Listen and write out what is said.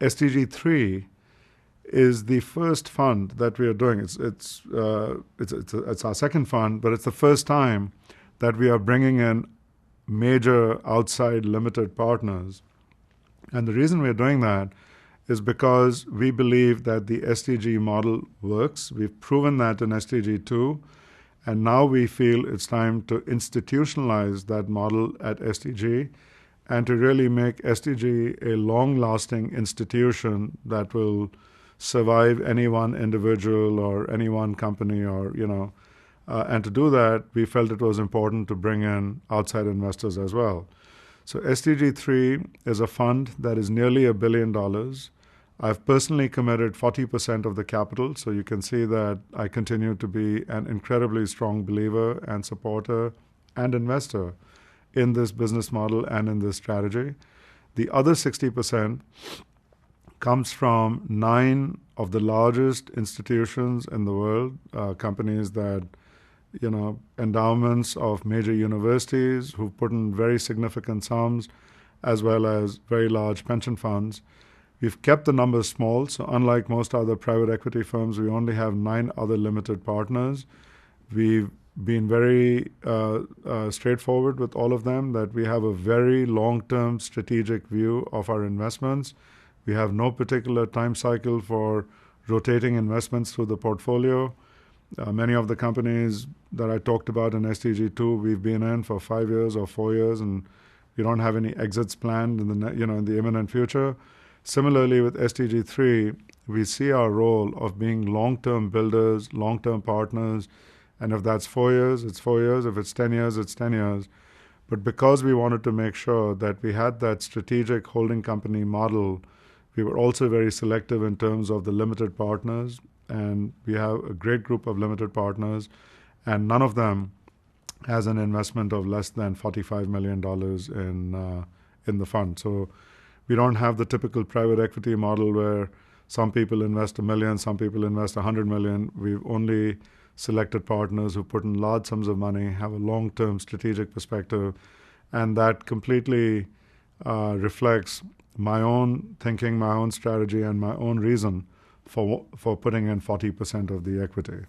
SDG3 is the first fund that we are doing. It's our second fund, but it's the first time that we are bringing in major outside limited partners. And the reason we're doing that is because we believe that the SDG model works. We've proven that in SDG2, and now we feel it's time to institutionalize that model at SDG and to really make SDG a long-lasting institution that will survive any one individual or any one company and to do that, we felt it was important to bring in outside investors as well. So SDG3 is a fund that is nearly $1 billion. I've personally committed 40% of the capital, so you can see that I continue to be an incredibly strong believer and supporter and investor in this business model and in this strategy. The other 60% comes from 9 of the largest institutions in the world, companies that, endowments of major universities who've put in very significant sums, as well as very large pension funds. We've kept the numbers small, so unlike most other private equity firms, we only have 9 other limited partners. We've been very straightforward with all of them that we have a very long-term strategic view of our investments. We have no particular time cycle for rotating investments through the portfolio. Many of the companies that I talked about in SDG2, we've been in for 5 years or 4 years, and we don't have any exits planned in the imminent future. Similarly, with SDG3, we see our role of being long-term builders, long-term partners, and if that's 4 years, it's 4 years. If it's 10 years, it's 10 years. But because we wanted to make sure that we had that strategic holding company model, we were also very selective in terms of the limited partners, and we have a great group of limited partners, and none of them has an investment of less than $45 million in the fund. So we don't have the typical private equity model where some people invest $1 million, some people invest $100 million. We've only selected partners who put in large sums of money, have a long-term strategic perspective, and that completely reflects my own thinking, my own strategy, and my own reason for putting in 40% of the equity.